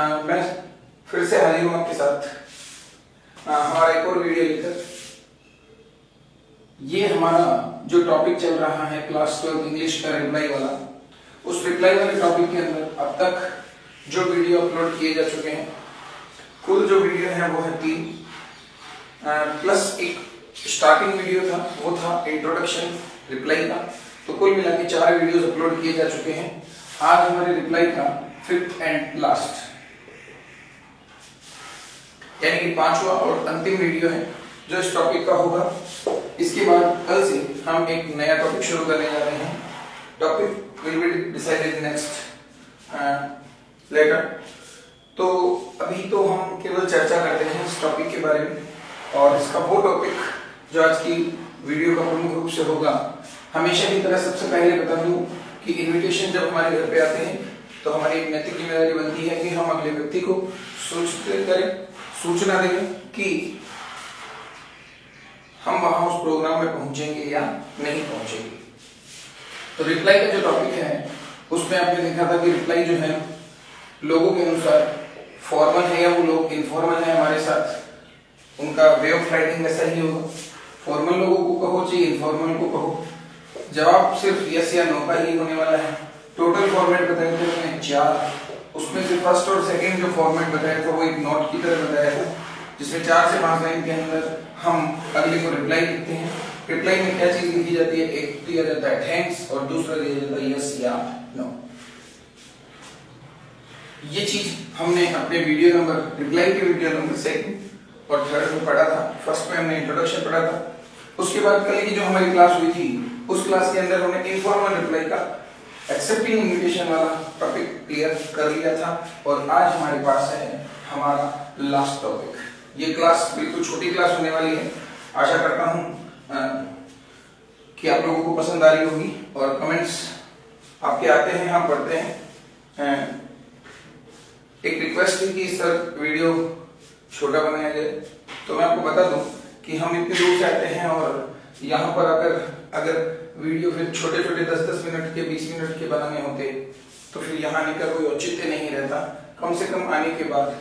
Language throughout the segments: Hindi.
मैं फिर से हाजिर हूँ आपके साथ हमारा एक और वीडियो लेकर। ये हमारा जो टॉपिक चल रहा है क्लास 12 इंग्लिश का रिप्लाई वाला, उस रिप्लाई वाले टॉपिक के अंदर अब तक जो वीडियो अपलोड किए जा चुके हैं, कुल जो वीडियो है वो है 3 प्लस एक स्टार्टिंग वीडियो था, वो था इंट्रोडक्शन रिप्लाई का। तो कुल मिला के 4 वीडियोस अपलोड किए जा चुके हैं। आज हमारे रिप्लाई का 5th एंड लास्ट यानी कि 5वां और अंतिम वीडियो है जो इस टॉपिक का होगा। इसके बाद कल से हम एक नया टॉपिक शुरू करने जा रहे हैं। Topic will be decided next letter. तो अभी तो हम केवल चर्चा करते हैं इस टॉपिक के बारे में, और इसका वो टॉपिक जो आज की वीडियो का प्रमुख रूप से होगा। हमेशा की तरह सबसे पहले बता दूं कि इनविटेशन जब हमारे घर पे आते हैं तो हमारी एक नैतिक जिम्मेदारी बनती है कि हम अगले व्यक्ति को सूचना दें कि हम वहां उस प्रोग्राम में पहुंचेंगे या नहीं पहुंचेंगे। तो रिप्लाई का जो टॉपिक है उसमें आपने देखा था कि रिप्लाई जो है लोगों के अनुसार फॉर्मल है या वो लोग इनफॉर्मल है हमारे साथ, उनका वे ऑफ राइटिंग वैसा ही होगा। फॉर्मल लोगों को कहो चाहे इनफॉर्मल को कहो, जवाब सिर्फ यस या नो का ही होने वाला है। टोटल फॉर्मेट बताए थे हमने 4, उसमें से फर्स्ट और सेकंड जो फॉर्मेट बताया था वो एक नोट की तरह बताया था, जिसमें 4 से 5 लाइन के अंदर हम अगले को रिप्लाई लिखते हैं। रिप्लाई में क्या चीज लिखी जाती है, एक दिया जाता है थैंक्स और दूसरा दिया जाता है यस या नो। ये चीज हमने अपने वीडियो नंबर रिप्लाई के वीडियो नंबर 2 और 3 में पढ़ा था। फर्स्ट में हमने इंट्रोडक्शन पढ़ा था। उसके बाद कल की जो हमारी क्लास हुई थी उस क्लास के अंदर हमने इनफॉर्मल रिप्लाई का एक्सेप्टिंग इनविटेशन वाला टॉपिक क्लियर कर लिया था, और आज हमारे पास है हमारा लास्ट टॉपिक। ये क्लास बिल्कुल छोटी क्लास होने वाली है। आशा करता हूं कि आप लोगों को पसंद आ रही होगी, और कमेंट्स आपके आते हैं, हम पढ़ते हैं। एक रिक्वेस्ट थी कि सर वीडियो छोटा बनाया जाए, तो मैं आपको बता दूं कि हम इतनी दूर से आते हैं और यहाँ पर अगर वीडियो फिर छोटे छोटे 10-10 मिनट के 20 मिनट के बनाने होते तो फिर यहाँ आने का कोई औचित्य नहीं रहता। कम से कम आने के बाद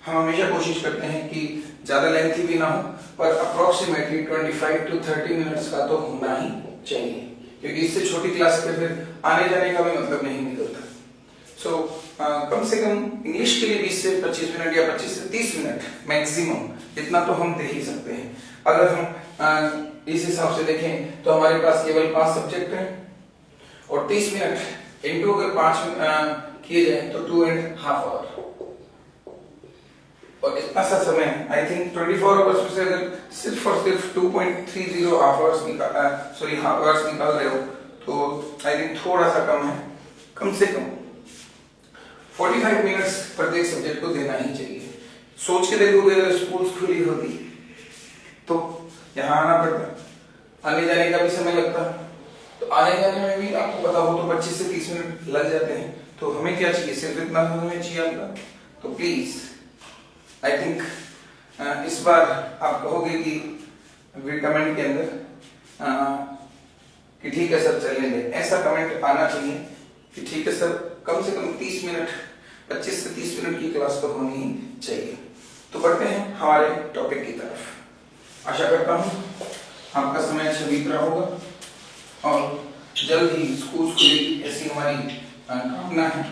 हम हमेशा कोशिश करते हैं कि ज्यादा लेंथी भी ना हो, पर अप्रोक्सीमेटली 25 to 30 मिनट्स का तो होना ही चाहिए, क्योंकि इससे छोटी क्लास के फिर आने जाने का भी मतलब नहीं निकलता। सो कम से कम इंग्लिश के लिए 20 से 25 मिनट या 25 से 30 मिनट मैक्सिमम, इतना तो हम दे ही सकते हैं। अगर हम इस हिसाब से देखें तो हमारे पास केवल 5 सब्जेक्ट हैं, और 30 मिनट इंटू अगर 5 किए जाए तो 2.5 आवर, और इतना सा समय आई थिंक 24 आवर्स में से अगर सिर्फ और सिर्फ 2.30 आवर्स निकाल रहे हो तो आई थिंक थोड़ा सा कम है। कम से कम 45 मिनट्स प्रत्येक सब्जेक्ट को देना ही चाहिए। सोच के देखोगे अगर स्कूल खुली होती तो यहाँ आना पड़ता, आने जाने का भी समय लगता, तो आने जाने में भी आपको पता हो तो 25 से 30 मिनट लग जाते हैं। तो हमें क्या चाहिए, सिर्फ इतना हमें चाहिए आपका। तो प्लीज आई थिंक इस बार आप कहोगे कि कमेंट के अंदर कि ठीक है सर चलने दें, ऐसा कमेंट आना चाहिए कि ठीक है सर कम से कम 30 मिनट 25 से 30 मिनट की क्लास तो होनी ही चाहिए। तो बढ़ते हैं हमारे टॉपिक की तरफ। आशा करता हूं आपका समय अच्छा बीत रहा होगा और जल्द ही स्कूल खुलेगी, ऐसी हमारी कामना है।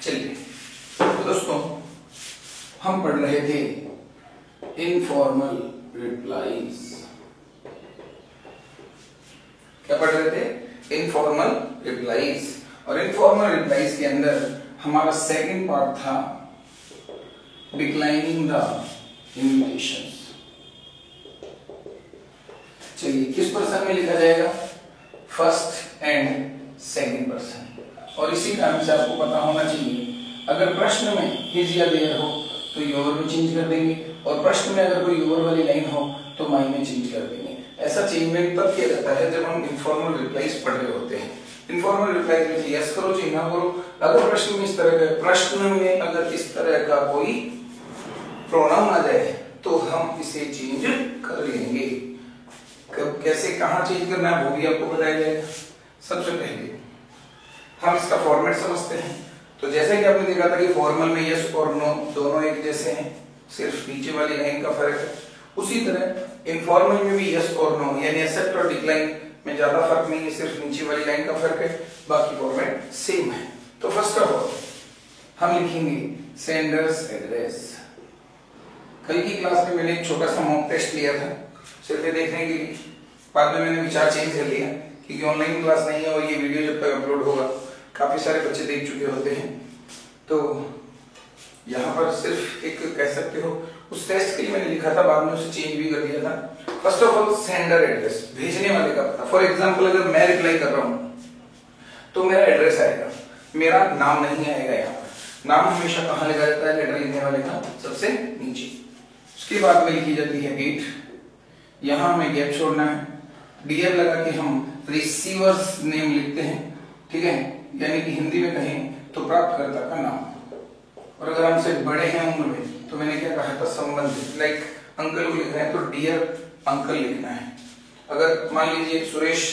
चलिए तो दोस्तों, हम पढ़ रहे थे इनफॉर्मल रिप्लाईज। क्या पढ़ रहे थे, इनफॉर्मल रिप्लाईज। और इनफॉर्मल रिप्लाईज के अंदर हमारा सेकंड पार्ट था डिक्लाइनिंग द इन्विटेशंस। चलिए किस पर्सन में लिखा जाएगा, फर्स्ट एंड सेकंड पर्सन। और इसी कारण से आपको पता होना चाहिए, अगर प्रश्न में हिज या देयर हो तो योर में चेंज कर देंगे, और प्रश्न में अगर कोई योर वाली लाइन हो तो माई में चेंज कर देंगे। ऐसा चेंजमेंट तब किया जाता है जब हम इनफॉर्मल रिप्लाईज पढ़ रहे होते हैं। इनफॉर्मल रिप्लाई में यस करो चाहे ना करो, अगर प्रश्न में इस तरह का कोई प्रोनाउन आ जाए तो हम इसे चेंज कर लेंगे। कब कैसे कहाँ चेंज करना है वो भी आपको बताया जाएगा। सबसे पहले हम इसका फॉर्मेट समझते हैं। तो जैसे कि आपने देखा था कि फॉर्मल में यस और नो दोनों एक जैसे हैं, सिर्फ नीचे वाली लाइन का फर्क है, उसी तरह इनफॉर्मल में भी यस और नो यानी एक्सेप्ट और डिक्लाइन में ज्यादा फर्क नहीं है, सिर्फ नीचे वाली लाइन का फर्क है, बाकी फॉर्मेट सेम है। तो फर्स्ट ऑफ ऑल हम लिखेंगे सेंडर्स एड्रेस। कल की क्लास में मैंने एक छोटा सा मॉक टेस्ट लिया था सिर्फ ये देखने के लिए, बाद में मैंने विचार चेंज कर लिया क्योंकि ऑनलाइन क्लास नहीं है और ये वीडियो जब तक अपलोड होगा काफी सारे बच्चे देख चुके होते हैं, तो यहाँ पर सिर्फ एक कह सकते हो उस टेस्ट के लिए मैंने लिखा था, बाद में उसे चेंज भी कर दिया था। First of all sender address, भेजने वाले का पता। फॉर एग्जांपल अगर मैं रिप्लाई कर रहा हूँ तो मेरा एड्रेस आएगा, मेरा नाम नहीं आएगा। यहाँ पर नाम हमेशा कहाँ लिखा जाता है? लेटर लिखने वाले का सबसे नीचे। उसके बाद में लिखी जाती है डेट, यहाँ हमें गैप छोड़ना है, डीएम लगा के हम रिसीवर्स नेम लिखते हैं, ठीक है, यानी कि हिंदी में कहें तो प्राप्तकर्ता का नाम। और अगर हमसे बड़े हैं उम्र में तो मैंने क्या कहा था संबंधित, लाइक अंकल को लिख रहे हैं तो डियर अंकल लिखना है। अगर मान लीजिए सुरेश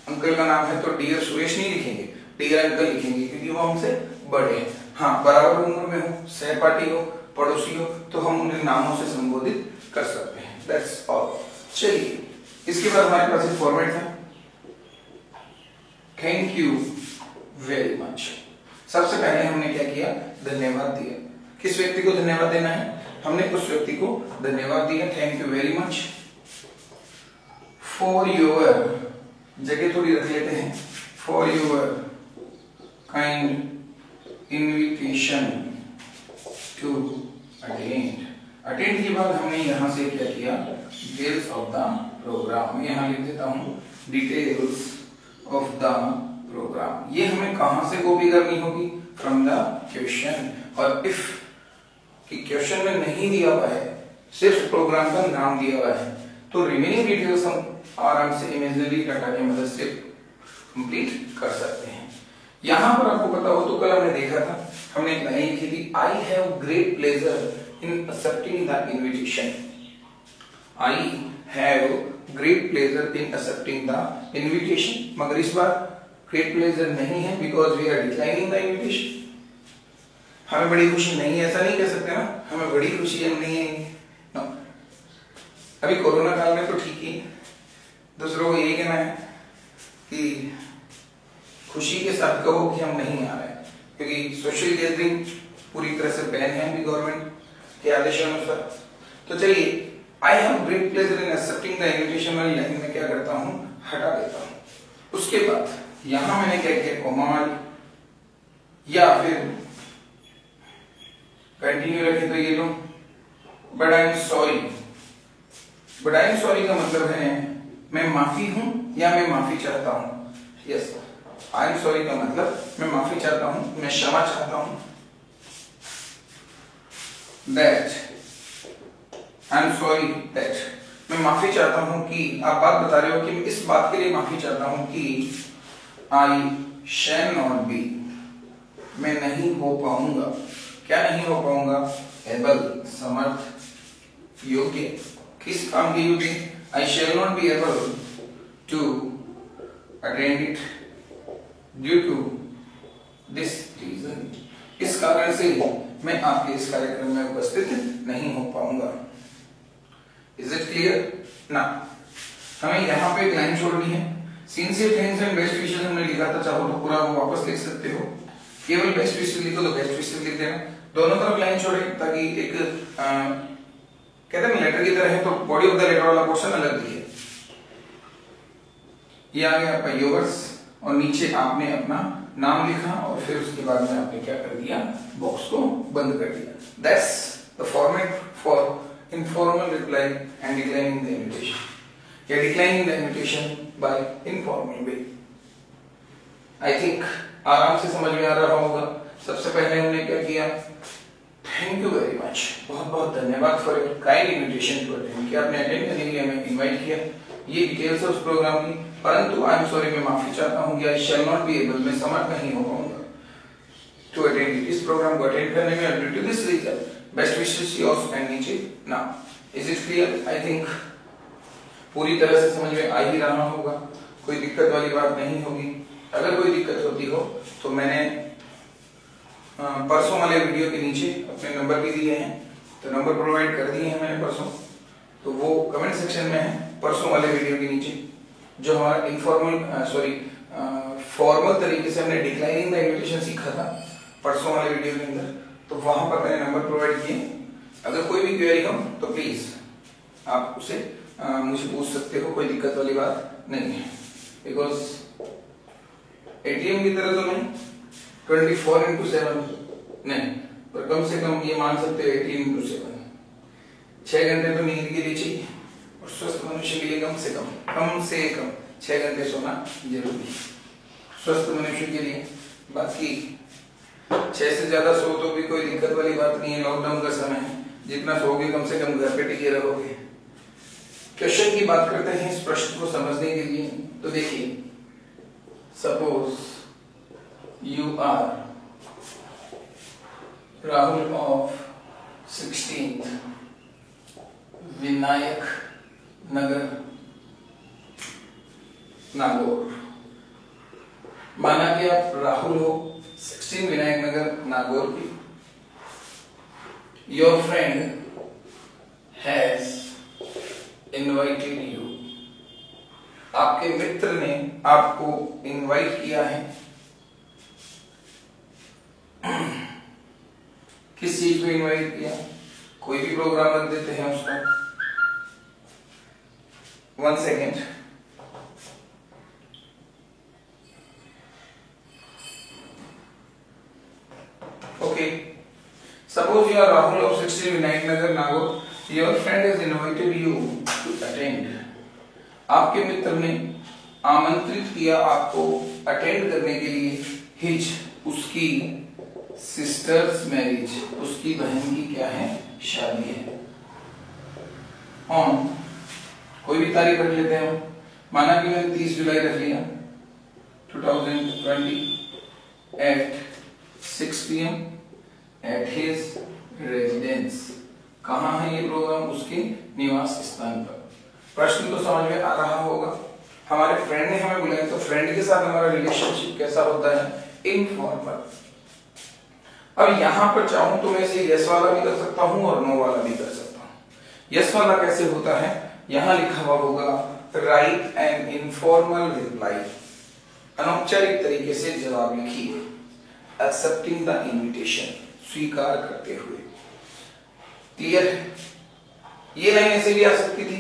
अंकल का नाम है तो डियर सुरेश नहीं लिखेंगे, डियर अंकल लिखेंगे क्योंकि वो हमसे बड़े हैं। हाँ, बराबर उम्र में हो, सहपाठी हो, पड़ोसी हो तो हम उन्हें नामों से संबोधित कर सकते हैं। That's all. चलिए इसके बाद हमारे पास एक फॉर्मेट था, थैंक यू वेरी मच। सबसे पहले हमने क्या किया? धन्यवाद दिया। किस व्यक्ति को धन्यवाद देना है? हमने उस व्यक्ति को धन्यवाद दिया, thank you very much for your, जगह थोड़ी रख लेते हैं, for your kind invitation to attend. Attend के बाद हमने यहां से क्या किया? Details of the programme. यहाँ लिख देता हूं डिटेल्स ऑफ द प्रोग्राम। ये हमें कहां से कॉपी करनी होगी? From the question. और इफ कि क्वेश्चन में नहीं दिया हुआ है, सिर्फ प्रोग्राम का नाम दिया हुआ है, तो रिमेनिंग डिटेल्स हम आराम से इमेजिनरी डाटा की मदद से कंप्लीट कर सकते हैं। यहां पर आपको पता हो तो कल हमने देखा था, हमने एक लाइन लिखी थी, I have great pleasure in accepting the invitation. I have great pleasure in accepting the invitation, मगर इस बार ग्रेट प्लेजर नहीं है because we are declining the invitation. हमें बड़ी खुशी नहीं है, ऐसा नहीं कह सकते ना, हमें बड़ी खुशी हम नहीं है। नो, अभी कोरोना काल में तो ठीक ही, दूसरों को यही कहना है कि खुशी के साथ कहो कि हम नहीं आ रहे हैं, क्योंकि सोशल गैदरिंग पूरी तरह से बैन है अभी गवर्नमेंट के आदेशानुसार। तो चलिए, आई have great pleasure in accepting the invitation वाली लाइन में क्या करता हूं? हटा देता हूं। उसके बाद यहां मैंने क्या किया? कॉमा वाली, या फिर कंटिन्यू रखे तो ये लो, but I am sorry. But I am sorry का मतलब है मैं माफी हूं या मैं माफी चाहता हूं। यस, आई एम सॉरी का मतलब मैं माफी चाहता हूं, मैं क्षमा चाहता हूं। That I am sorry that, मैं माफी चाहता हूं कि, आप बात बता रहे हो कि मैं इस बात के लिए माफी चाहता हूं कि आई शैल नॉट बी, मैं नहीं हो पाऊंगा। क्या नहीं हो पाऊंगा? एबल, समर्थ, योग्य। किस काम के योग्य? I shall not be able to attend it due to this reason, इस कारण से मैं आपके इस कार्यक्रम में उपस्थित नहीं हो पाऊंगा। इज इट क्लियर ना? हमें यहाँ पे एक लाइन छोड़नी है, sincere thanks and best wishes हमने लिखा था, चाहो तो पूरा वो वापस लिख सकते हो, केवल बेस्ट विशेस लिखो तो बेस्ट विशेस लिख देना, दोनों तरफ लाइन छोड़े ताकि एक कहते हैं लेटर की तरह है तो बॉडी ऑफ द लेटर वाला पोर्शन अलग दिखे। ये आ गया आपका योर्स, और नीचे आपने अपना नाम लिखा और फिर उसके बाद में आपने क्या कर दिया? बॉक्स को बंद कर दिया। That's the format for informal reply and declining the invitation, या declining the invitation by informal way. I think आराम से समझ में आ रहा होगा। सबसे पहले हमने क्या किया? थैंक यू वेरी मच, बहुत बहुत धन्यवाद for your kind invitation to attend, कि आपने अटेंड करने के लिए हमें इनवाइट किया। ये डिटेल्स है उस प्रोग्राम की, परंतु आई एम सॉरी, मैं माफी चाहता हूं कि I shall not be able, मैं समर्थ नहीं हो पाऊंगा टू अटेंड इस प्रोग्राम को अटेंड करने में due to this reason. Best wishes yours and नीचे now. Is it clear? I think पूरी तरह से समझ में आ ही रहा होगा, कोई दिक्कत वाली बात नहीं होगी। अगर कोई दिक्कत होती हो तो मैंने परसों वाले वीडियो के नीचे अपने नंबर भी दिए हैं, तो नंबर प्रोवाइड कर दिए हैं मैंने परसों, तो वो कमेंट सेक्शन में है परसों वाले वीडियो के नीचे। जो हमारा फॉर्मल तरीके से हमने डिक्लाइनिंग द इन्विटेशन सीखा था परसों वाले वीडियो के अंदर, तो वहां पर मैंने नंबर प्रोवाइड किए। अगर कोई भी क्वेरी हो तो प्लीज आप उसे मुझे पूछ सकते हो, कोई दिक्कत वाली बात नहीं है। बिकॉज एटीएम की तरह तो नहीं 24x7 नहीं, पर कम से कम ये मान सकते हो 18x7 6 घंटे तो नींद के लिए चाहिए, और स्वस्थ मनुष्य के लिए कम से कम 6 घंटे सोना जरूरी है स्वस्थ मनुष्य के लिए। बाकी 6 से ज्यादा सो तो भी कोई दिक्कत वाली बात नहीं है, लॉकडाउन का समय है, जितना सोओगे कम से कम घर पे टिके रहोगे। क्वेश्चन की बात करते हैं इस प्रश्न को समझने के लिए। तो देखिए, suppose you are Rahul of 16th Vinayak Nagar Nagaur. माना कि आप राहुल हो 16 विनायक नगर नागौर की। Your friend has invited you, आपके मित्र ने आपको इनवाइट किया है। किस चीज को इनवाइट किया? कोई भी प्रोग्राम रख देते हैं उसका। 1 second. Okay, suppose you are Rahul of 16 Vinayak Nagar Nagaur. Your friend has invited you to attend, आपके मित्र ने आमंत्रित किया आपको अटेंड करने के लिए हिज, उसकी सिस्टर्स मैरिज, उसकी बहन की क्या है? शादी है। ऑन, कोई भी तारीख रख लेते हैं, माना कि मैंने 30 जुलाई रख लिया 2020 at 6 PM at his residence. कहाँ है ये प्रोग्राम? उसके निवास स्थान पर। प्रश्न तो समझ में आ रहा होगा। हमारे फ्रेंड ने हमें बुलाया, तो फ्रेंड के साथ हमारा रिलेशनशिप कैसा होता है? इनफॉर्मल। अब यहां पर चाहूं तो मैं इसे यस वाला भी कर सकता हूं और नो वाला भी कर सकता हूं। यस वाला कैसे होता है? यहां लिखा हुआ होगा राइट एन इनफॉर्मल रिप्लाई, अनौपचारिक तरीके से जवाब लिखिए। एक्सेप्टिंग द इन्विटेशन, स्वीकार करते हुए। क्लियर है? ये लाइन ऐसे भी आ सकती थी,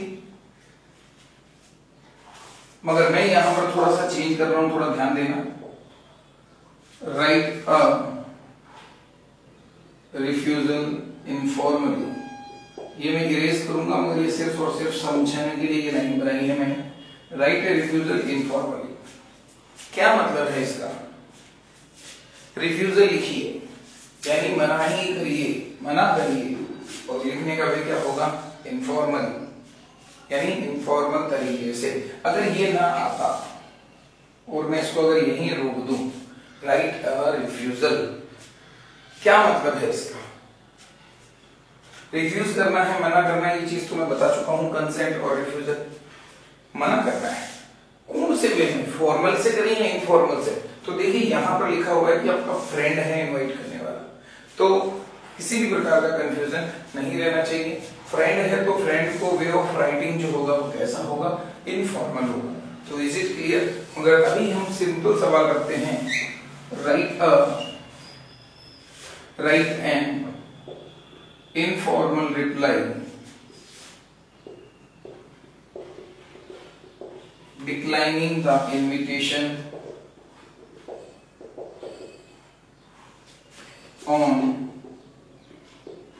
मगर मैं यहां पर थोड़ा सा चेंज कर रहा हूं, थोड़ा ध्यान देना। राइट अ रिफ्यूजल इनफॉर्मली, ये मैं इरेज करूंगा, मगर ये सिर्फ और सिर्फ समझाने के लिए ये लाइन बनाई है मैंने। राइट ए रिफ्यूजल इनफॉर्मली, क्या मतलब है इसका? रिफ्यूजल लिखिए यानी मनाही करिए, मना करिए, और लिखने का भी क्या होगा? इनफॉर्मल, यानी इनफॉर्मल तरीके से। अगर ये ना आता और मैं इसको अगर यहीं रोक दूं, राइट अ रिफ्यूजल, क्या मतलब है इसका? रिफ्यूज करना है, मना करना है, ये चीज तो मैं बता चुका हूं। कंसेंट और रिफ्यूजल, मना करना है। कौन से वे में? फॉर्मल से करें या इनफॉर्मल से? तो देखिए यहां पर लिखा हुआ है कि आपका फ्रेंड है इनवाइट करने वाला, तो किसी भी प्रकार का कंफ्यूजन नहीं रहना चाहिए। फ्रेंड है तो फ्रेंड को वे ऑफ राइटिंग जो होगा वो कैसा होगा? इनफॉर्मल होगा। तो इज इट क्लियर? मगर अभी हम सिंपल सवाल करते हैं। Right an informal reply declining the invitation on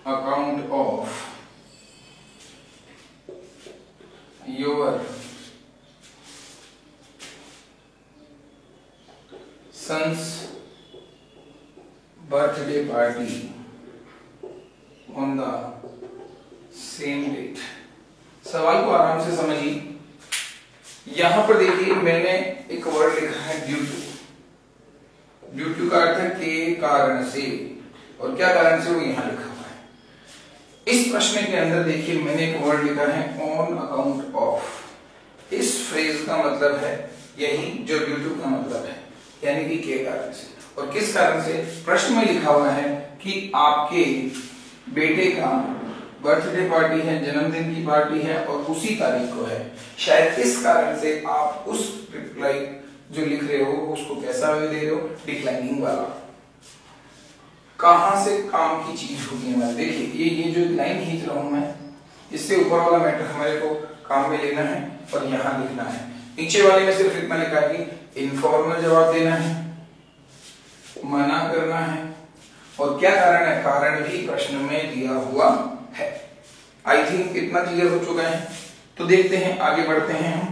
account of your son's birthday party on the same date। सवाल को आराम से समझिए। यहां पर देखिए मैंने एक वर्ड लिखा है ड्यू टू। ड्यू टू का अर्थ है के कारण से, और क्या कारण से वो यहां लिखा हुआ है। इस प्रश्न के अंदर देखिए मैंने एक वर्ड लिखा है ऑन अकाउंट ऑफ। इस फ्रेज का मतलब है यही जो ड्यू टू का मतलब है, यानी कि के कारण से। और किस कारण से प्रश्न में लिखा हुआ है कि आपके बेटे का बर्थडे पार्टी है, जन्मदिन की पार्टी है और उसी तारीख को है, शायद इस कारण से आप उस रिप्लाई जो लिख रहे हो उसको कैसा वे दे रहे हो, डिक्लाइनिंग वाला। कहां से काम की चीज होगी हमारे, देखिए ये जो लाइन खींच रहा हूं मैं, इससे ऊपर वाला मैटर हमारे को काम में लेना है और यहां लिखना है। नीचे वाले में सिर्फ इतना लिखा है कि इनफॉर्मल जवाब देना है, मना करना है और क्या कारण है, कारण भी प्रश्न में दिया हुआ है। आई थिंक इतना क्लियर हो चुका है। तो देखते हैं, आगे बढ़ते हैं हम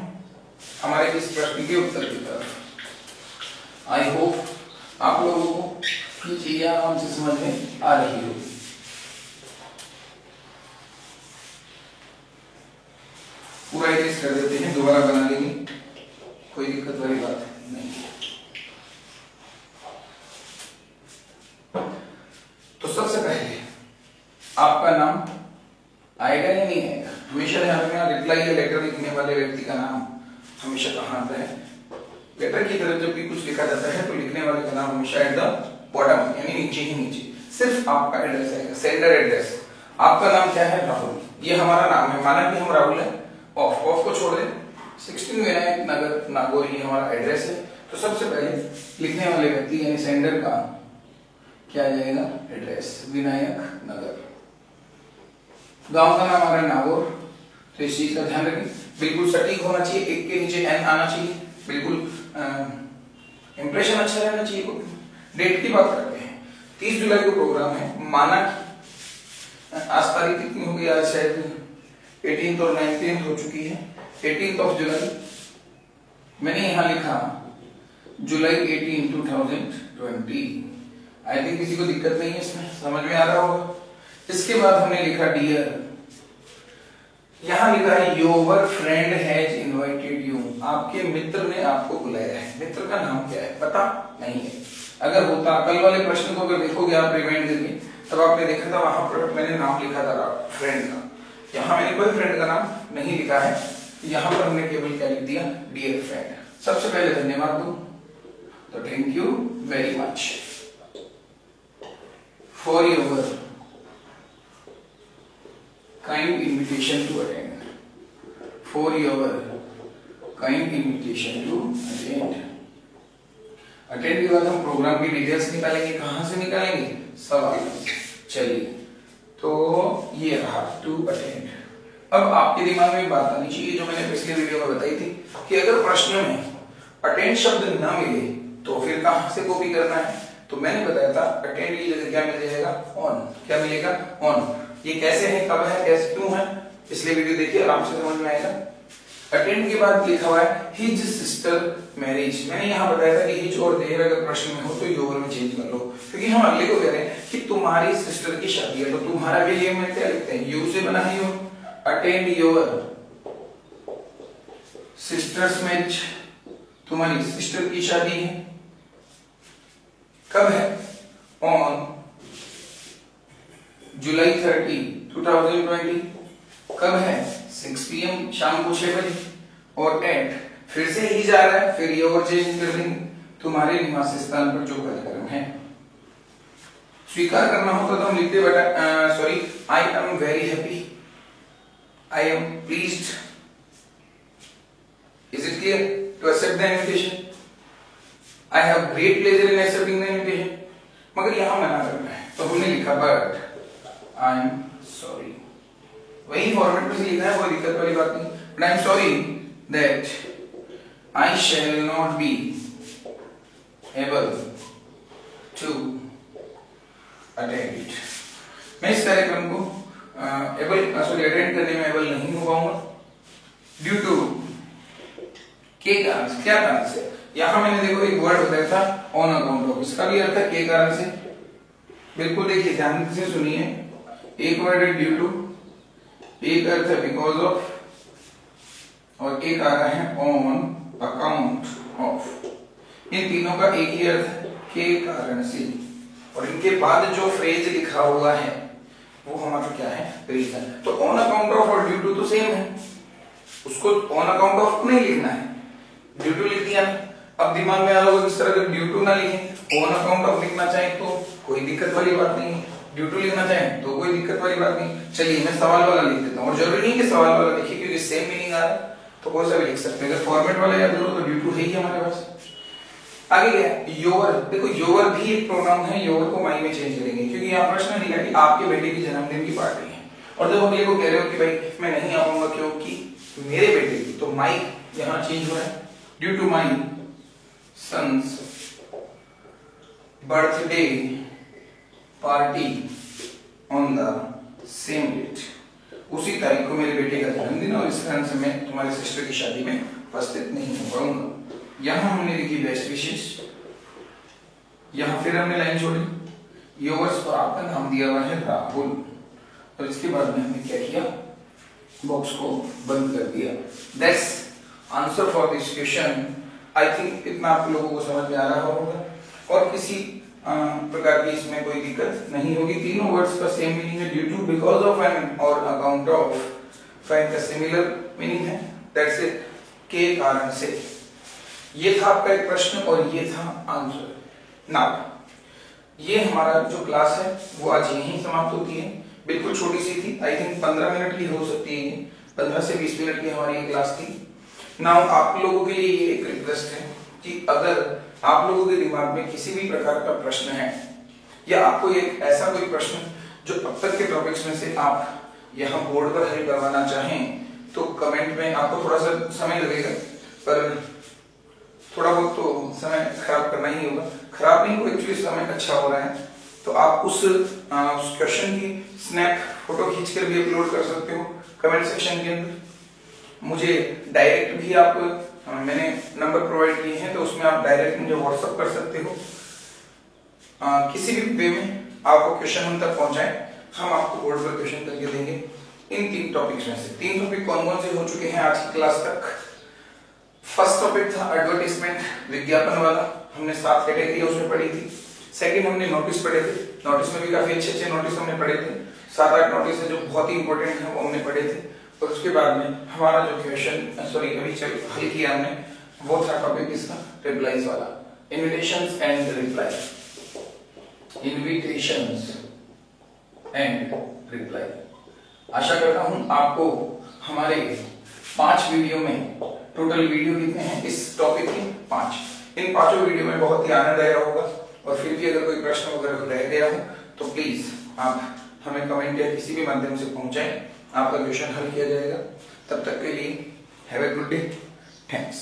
हमारे इस प्रश्न के उत्तर की तरफ। आई होप आप लोगों को ये चीजें आराम से समझ में आ रही होगी। पूरा इरेज कर देते हैं, दोबारा बना लेंगे, कोई दिक्कत वाली बात नहीं है। तो सबसे पहले आपका नाम आएगा या नहीं आएगा, हमेशा ध्यान रखना। रिप्लाई या लेटर लिखने वाले व्यक्ति का नाम हमेशा कहाँ आता है, लेटर की तरफ जब भी कुछ लिखा जाता है तो लिखने वाले का नाम हमेशा एट द बॉटम, यानी नीचे ही नीचे सिर्फ आपका एड्रेस आएगा, सेंडर एड्रेस। आपका नाम क्या है, राहुल, ये हमारा नाम है, माना कि हम राहुल है, ऑफ को छोड़ दें, 16 विनायक नगर नागौर ये हमारा एड्रेस है। तो सबसे पहले लिखने वाले व्यक्ति यानी सेंडर का क्या आ जाएगा, एड्रेस विनायक नगर। गांव का नाम आ रहा है नागौर, तो इस चीज का ध्यान रखें, बिल्कुल सटीक होना चाहिए, एक के नीचे एन आना चाहिए, बिल्कुल इंप्रेशन अच्छा रहना चाहिए। डेट की बात करते हैं, 30 जुलाई को प्रोग्राम है, माना आज तारीख कितनी होगी, आज शायद 18 और 19 हो चुकी है, 18 ऑफ जुलाई। मैंने यहां लिखा जुलाई 18, 2020। आई थिंक किसी को दिक्कत नहीं है, इसमें समझ में आ रहा होगा। इसके बाद हमने लिखा डियर, यहां लिखा है your friend has invited you, आपके मित्र ने आपको बुलाया है। मित्र का नाम क्या है पता नहीं है। अगर होता, कल वाले प्रश्न को अगर देखोगे आप रिवाइंड करके, तब आपने देखा था वहां पर मैंने नाम लिखा था फ्रेंड का, यहां मैंने कोई फ्रेंड का नाम नहीं लिखा है, यहां पर हमने केवल क्या लिख दिया, डियर फ्रेंड। सबसे पहले धन्यवाद दो, तो thank you very much for your kind invitation to attend, for your kind invitation to attend। Attend के बाद हम प्रोग्राम की डिटेल्स निकालेंगे, कहां से निकालेंगे, सवाल। चलिए, तो ये रहा टू अटेंड। अब आपके दिमाग में बात आनी चाहिए जो मैंने पिछले वीडियो में बताई थी कि अगर प्रश्न में अटेंड शब्द ना मिले तो फिर कहां से कॉपी करना है। तो मैंने बताया था अटेंड की जगह क्या मिल जाएगा, ऑन। क्या मिलेगा, ऑन। ये कैसे है, कब है, कैसे, क्यों है, इसलिए वीडियो देखिए, आराम से समझ में आएगा। अटेंड के बाद लिखा हुआ है हिज सिस्टर मैरिज। मैंने यहाँ बताया था कि हिज और देयर अगर प्रश्न में हो तो योर में चेंज कर लो, क्योंकि हम अगले को कह रहे हैं कि तुम्हारी सिस्टर की शादी है, तो तुम्हारा के लिए मैं क्या लिखते हैं, यू से बना है your. Attend your sisters marriage, तुम्हारी सिस्टर की शादी है, कब है, ऑन जुलाई 30, 2020। कब है, 6 PM शाम को 6 बजे। और एट फिर से ही जा रहा है, फिर ये और चेंज कर देंगे, तुम्हारे निवास स्थान पर जो कार्यक्रम है। स्वीकार करना होता तो हम लिखते बेटा, sorry, I am very happy, I am pleased, is it clear, to accept the invitation, I have great pleasure in accepting the invitation. मगर यहां मना करना है, तो हमने लिखा बट आई एम सॉरी, वही फॉर्मेट में से लिखा है, कोई दिक्कत वाली बात नहीं। But I am sorry that I shall not be able to attend it. मैं इस कार्यक्रम को अटेंड करने में एबल नहीं हो पाऊंगा ड्यू टू के कारण से। क्या कारण से, यहां मैंने देखो एक वर्ड बताया था ऑन अकाउंट ऑफ, इसका भी अर्थ है के कारण से। बिल्कुल देखिए, ध्यान से सुनिए, एक वर्ड है ड्यू टू, एक अर्थ है बिकॉज ऑफ, और एक आ रहा है ऑन अकाउंट ऑफ। इन तीनों का एक ही अर्थ है, के कारण से। और इनके बाद जो फ्रेज लिखा हुआ है वो हमारा क्या है, रीजन। तो ऑन अकाउंट ऑफ और ड्यू टू तो सेम है, उसको ऑन अकाउंट ऑफ नहीं लिखना है, ड्यू टू लिख दिया। अब दिमाग में आ रहा होगा किस तरह, ड्यू टू ना लिखें ऑन अकाउंट ऑफ लिखना चाहें तो कोई दिक्कत वाली बात नहीं है, ड्यू टू लिखना चाहें तो कोई दिक्कत वाली बात नहीं। चलिए मैं सवाल वाला लिख देता हूँ, और जरूरी नहीं कि सवाल वाला लिखिए क्योंकि सेम मीनिंग आ रहा है तो कोई सा भी लिख सकते हैं। अगर फॉर्मेट वाला याद हो तो ड्यू टू है ही हमारे पास। आगे क्या, योर। देखो योर भी एक प्रोनाउन है, योर को माई में चेंज करेंगे क्योंकि यहाँ प्रश्न दिया कि आपके बेटे की जन्मदिन की पार्टी है और जब अगले को कह रहे हो कि भाई मैं नहीं आ पाऊंगा क्योंकि मेरे बेटे की, तो माई यहाँ चेंज हो रहा है, due to my son's birthday party on the same date. उसी तारीख को मेरे बेटे का जन्मदिन और इस कारण से मैं तुम्हारे सिस्टर की शादी में उपस्थित नहीं हो पाऊंगा। यहां हमने लिखी बेस्ट विशेष, यहां फिर हमने लाइन छोड़ी, योर्स पर आपका नाम दिया हुआ है राहुल, और इसके बाद में हमने क्या किया, बॉक्स को बंद कर दिया। That's answer for this question. I think इतना आप लोगों को समझ में आ रहा होगा और किसी प्रकार की इसमें कोई दिक्कत नहीं होगी। तीनों वर्ड्स का सेम मीनिंग है, due to, because of and और अकाउंट ऑफ। फाइन का सिमिलर मीनिंग है, दैट्स इट, के कारण से। ये था आपका एक प्रश्न और ये था आंसर। नाउ ये हमारा जो क्लास है वो आज यहीं समाप्त होती है। बिल्कुल छोटी सी थी, आई थिंक 15 मिनट की हो सकती है, 15 से 20 मिनट की हमारी ये क्लास थी। नाउ आप लोगों के लिए ये एक रिक्वेस्ट है कि अगर आप लोगों के दिमाग में किसी भी प्रकार का प्रश्न है या आपको एक ऐसा कोई प्रश्न जो अब तक के टॉपिक्स में से आप यहाँ बोर्ड पर हल करवाना चाहें तो कमेंट में, आपको थोड़ा सा समय लगेगा पर थोड़ा बहुत तो समय खराब करना ही होगा। खराब नहीं हो, एक्चुअली समय अच्छा हो रहा है, तो आप उस क्वेश्चन की स्नैप फोटो खींचकर भी अपलोड कर सकते हो कमेंट सेक्शन के अंदर। मुझे डायरेक्ट भी आप, मैंने नंबर प्रोवाइड किए हैं तो उसमें आप डायरेक्ट मुझे व्हाट्सएप कर सकते हो। किसी भी वे में आपको क्वेश्चन हम तक पहुंचाएं, हम आपको बोर्ड पर क्वेश्चन करके देंगे। इन 3 टॉपिक्स में से 3 टॉपिक कौन कौन से हो चुके हैं आज की क्लास तक। फर्स्ट टॉपिक था एडवर्टाइजमेंट, विज्ञापन वाला, हमने 7 कैटेगरी उसमें पढ़ी थी। सेकंड हमने नोटिस पढ़े थे, नोटिस में भी काफी अच्छे अच्छे नोटिस हमने पढ़े थे, 7-8 नोटिस है जो बहुत ही इंपॉर्टेंट है वो हमने पढ़े थे। और उसके बाद में हमारा जो क्वेश्चन अभी हल किया हमने वो था टॉपिक इसका रिप्लाईज वाला, invitations and reply, invitations and reply. आशा करता हूं आपको हमारे 5 वीडियो में, टोटल वीडियो कितने हैं इस टॉपिक के 5, इन 5 वीडियो में बहुत ही आनंद आया होगा। और फिर भी अगर कोई प्रश्न वगैरह रह गया हो तो प्लीज आप हमें कमेंट या किसी भी माध्यम से पहुंचाएं, आपका क्वेश्चन हल किया जाएगा। तब तक के लिए have a good day, thanks.